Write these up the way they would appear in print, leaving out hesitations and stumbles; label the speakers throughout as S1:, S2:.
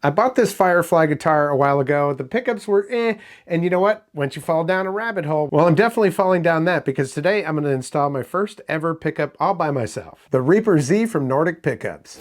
S1: I bought this Firefly guitar a while ago. The pickups were and you know what? Once you fall down a rabbit hole, well, I'm definitely falling down that because today I'm going to install my first ever pickup all by myself. The Reaper Z from Nordic Pickups.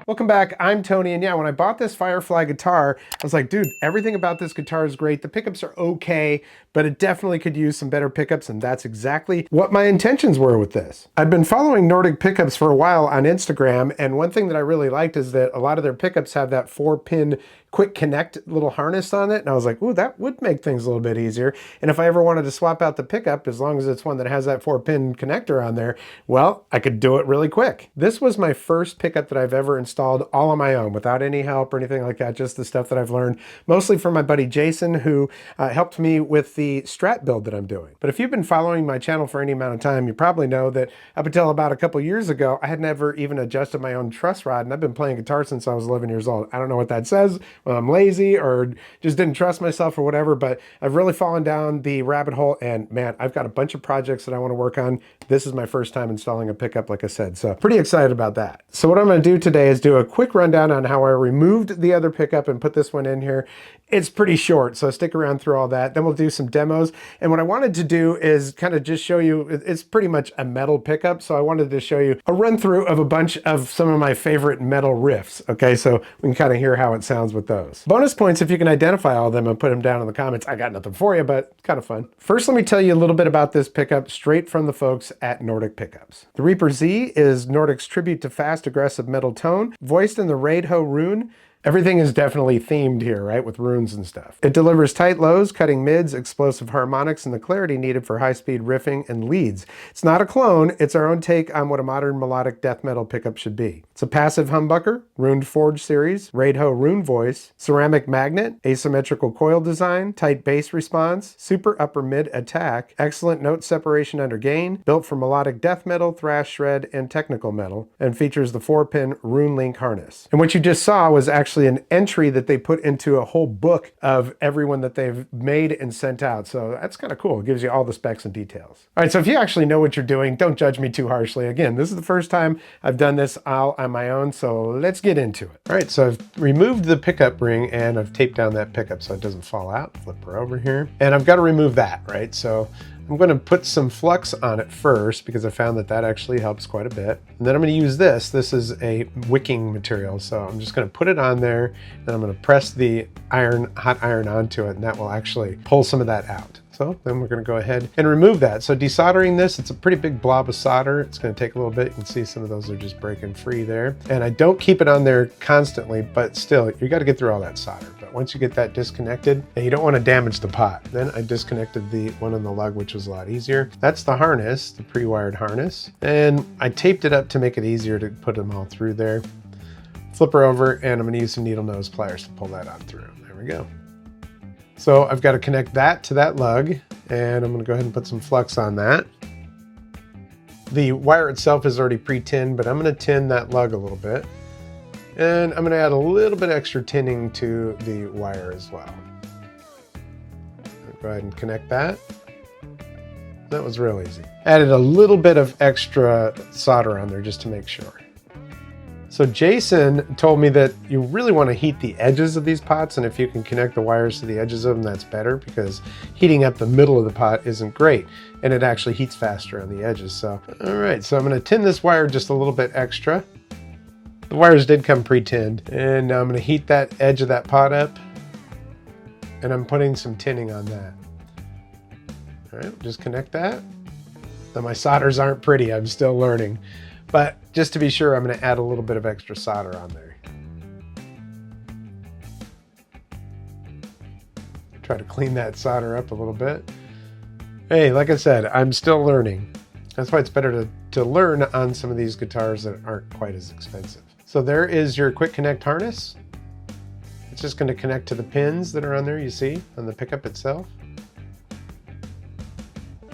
S1: Welcome back, I'm Tony, and yeah, when I bought this Firefly guitar, I was like, dude, everything about this guitar is great. The pickups are okay, but it definitely could use some better pickups, and that's exactly what my intentions were with this. I've been following Nordic Pickups for a while on Instagram, and one thing that I really liked is that a lot of their pickups have that 4-pin quick connect little harness on it, and I was like, ooh, that would make things a little bit easier. And if I ever wanted to swap out the pickup, as long as it's one that has that 4-pin connector on there, well, I could do it really quick. This was my first pickup that I've ever installed all on my own without any help or anything like that, just the stuff that I've learned mostly from my buddy Jason, who helped me with the Strat build that I'm doing. But if you've been following my channel for any amount of time, you probably know that up until about a couple years ago, I had never even adjusted my own truss rod, and I've been playing guitar since I was 11 years old. I don't know what that says. Well, I'm lazy or just didn't trust myself or whatever, but I've really fallen down the rabbit hole, and man, I've got a bunch of projects that I want to work on. This is my first time installing a pickup, like I said, so pretty excited about that. So what I'm going to do today is do a quick rundown on how I removed the other pickup and put this one in here. It's pretty short, so stick around through all that. Then we'll do some demos. And what I wanted to do is kind of just show you, it's pretty much a metal pickup, so I wanted to show you a run through of a bunch of some of my favorite metal riffs, okay? So we can kind of hear how it sounds with those. Bonus points if you can identify all of them and put them down in the comments. I got nothing for you, but kind of fun. First, let me tell you a little bit about this pickup straight from the folks at Nordic Pickups. The Reaper Z is Nordic's tribute to fast, aggressive metal tone, voiced in the Raidho rune. Everything is definitely themed here, right, with runes and stuff. It delivers tight lows, cutting mids, explosive harmonics, and the clarity needed for high-speed riffing and leads. It's not a clone, it's our own take on what a modern melodic death metal pickup should be. It's a passive humbucker, runed forge series, Raidho rune voice, ceramic magnet, asymmetrical coil design, tight bass response, super upper mid attack, excellent note separation under gain, built for melodic death metal, thrash shred, and technical metal, and features the 4-pin rune link harness. And what you just saw was actually an entry that they put into a whole book of everyone that they've made and sent out. So that's kind of cool. It gives you all the specs and details. All right, so if you actually know what you're doing, don't judge me too harshly. Again, this is the first time I've done this all on my own, so let's get into it. All right, so I've removed the pickup ring and I've taped down that pickup so it doesn't fall out. Flip her over here. And I've got to remove that, right? So I'm going to put some flux on it first because I found that that actually helps quite a bit. And then I'm going to use this. This is a wicking material. So I'm just going to put it on there and I'm going to press the hot iron onto it, and that will actually pull some of that out. So then we're going to go ahead and remove that. So desoldering this, it's a pretty big blob of solder. It's going to take a little bit. You can see some of those are just breaking free there. And I don't keep it on there constantly, but still, you got to get through all that solder. But once you get that disconnected, and you don't want to damage the pot. Then I disconnected the one on the lug, which was a lot easier. That's the harness, the pre-wired harness. And I taped it up to make it easier to put them all through there. Flip her over, and I'm going to use some needle nose pliers to pull that on through. There we go. So I've got to connect that to that lug, and I'm going to go ahead and put some flux on that. The wire itself is already pre-tinned, but I'm going to tin that lug a little bit. And I'm going to add a little bit extra tinning to the wire as well. Go ahead and connect that. That was real easy. Added a little bit of extra solder on there just to make sure. So Jason told me that you really want to heat the edges of these pots, and if you can connect the wires to the edges of them, that's better, because heating up the middle of the pot isn't great, and it actually heats faster on the edges. So, all right, so I'm going to tin this wire just a little bit extra. The wires did come pre-tinned, and now I'm going to heat that edge of that pot up, and I'm putting some tinning on that. All right, just connect that. Now my solders aren't pretty, I'm still learning. But just to be sure, I'm going to add a little bit of extra solder on there. Try to clean that solder up a little bit. Hey, like I said, I'm still learning. That's why it's better to learn on some of these guitars that aren't quite as expensive. So there is your quick connect harness. It's just going to connect to the pins that are on there, you see, on the pickup itself.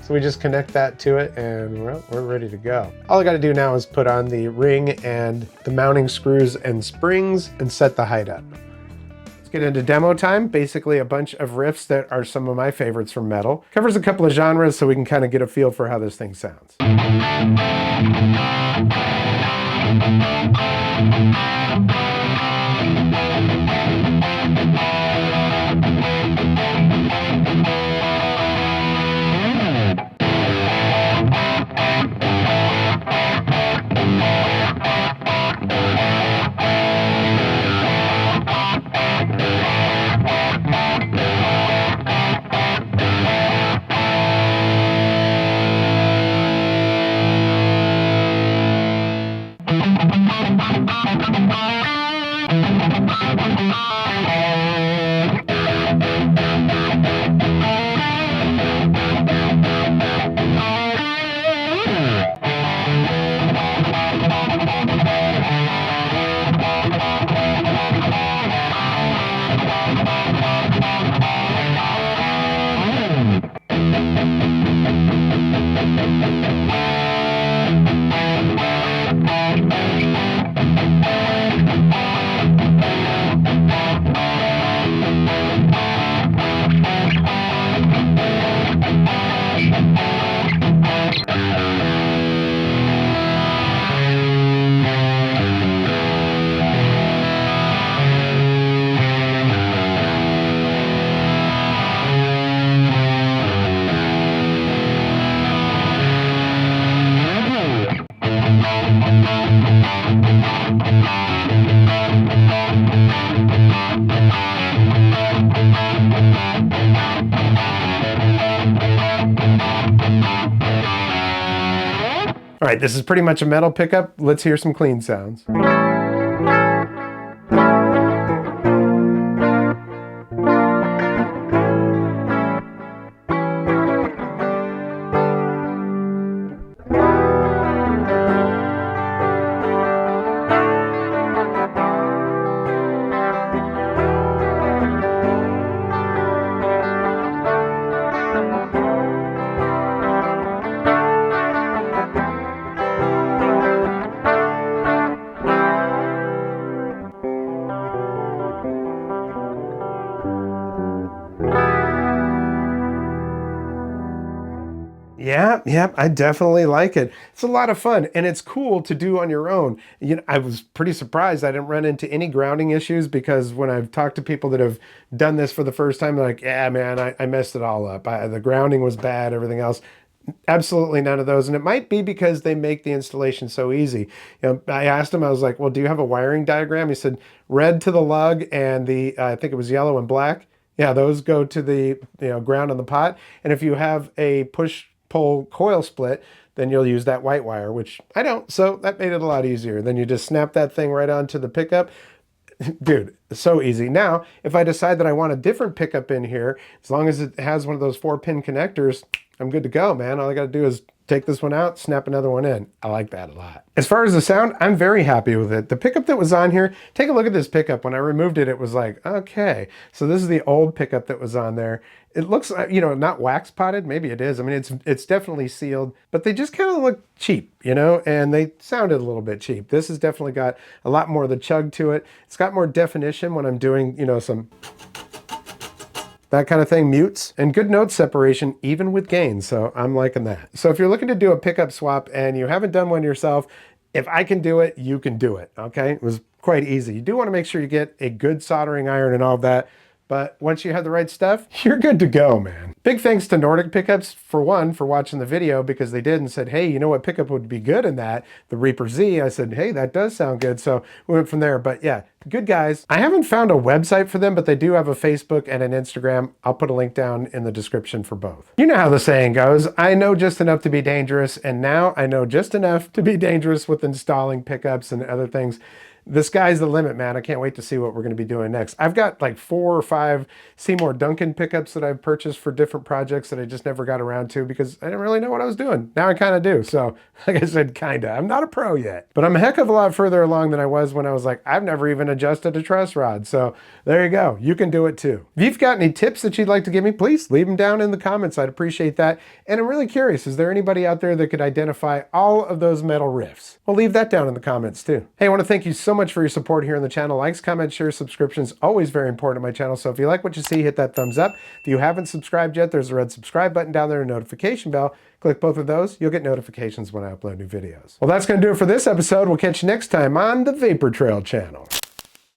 S1: So we just connect that to it, and well, we're ready to go. All I got to do now is put on the ring and the mounting screws and springs and set the height up. Let's Get into demo time, basically a bunch of riffs that are some of my favorites from metal. Covers a couple of genres so we can kind of get a feel for how this thing sounds. All right, this is pretty much a metal pickup. Let's hear some clean sounds. Yeah, I definitely like it. It's a lot of fun and it's cool to do on your own. You know, I was pretty surprised I didn't run into any grounding issues because when I've talked to people that have done this for the first time, they're like, yeah, man, I messed it all up. The grounding was bad, everything else. Absolutely none of those. And it might be because they make the installation so easy. You know, I asked him, I was like, well, do you have a wiring diagram? He said, red to the lug and the, I think it was yellow and black. Yeah, those go to the, ground on the pot. And if you have a push-pull coil split, then you'll use that white wire, which I don't. So that made it a lot easier. Then you just snap that thing right onto the pickup. Dude, it's so easy. Now, if I decide that I want a different pickup in here, as long as it has one of those 4-pin connectors, I'm good to go, man. All I got to do is take this one out, snap another one in. I like that a lot. As far as the sound, I'm very happy with it. The pickup that was on here, take a look at this pickup. When I removed it, it was like, okay. So this is the old pickup that was on there. It looks, not wax potted. Maybe it is. I mean, it's definitely sealed, but they just kind of look cheap, and they sounded a little bit cheap. This has definitely got a lot more of the chug to it. It's got more definition when I'm doing, some that kind of thing, mutes, and good note separation even with gain, so I'm liking that. So if you're looking to do a pickup swap and you haven't done one yourself, if I can do it, you can do it, okay? It was quite easy. You do want to make sure you get a good soldering iron and all of that, but once you have the right stuff, you're good to go, man. Big thanks to Nordic Pickups, for one, for watching the video, because they did and said, hey, you know what pickup would be good in that? The Reaper Z. I said, hey, that does sound good. So we went from there. But yeah, good guys. I haven't found a website for them, but they do have a Facebook and an Instagram. I'll put a link down in the description for both. You know how the saying goes, I know just enough to be dangerous, and now I know just enough to be dangerous with installing pickups and other things. The sky's the limit, man. I can't wait to see what we're going to be doing next. I've got like 4 or 5 Seymour Duncan pickups that I've purchased for different projects that I just never got around to because I didn't really know what I was doing. Now I kind of do. So like I said, kind of. I'm not a pro yet, but I'm a heck of a lot further along than I was when I was like, I've never even adjusted a truss rod. So there you go. You can do it too. If you've got any tips that you'd like to give me, please leave them down in the comments. I'd appreciate that. And I'm really curious, is there anybody out there that could identify all of those metal riffs? Well, leave that down in the comments too. Hey, I want to thank you so much for your support here on the channel. Likes, comments, shares, subscriptions, always very important to my channel. So if you like what you see, hit that thumbs up. If you haven't subscribed yet, there's a red subscribe button down there and a notification bell. Click both of those. You'll get notifications when I upload new videos. Well, that's going to do it for this episode. We'll catch you next time on the Vapor Trail channel.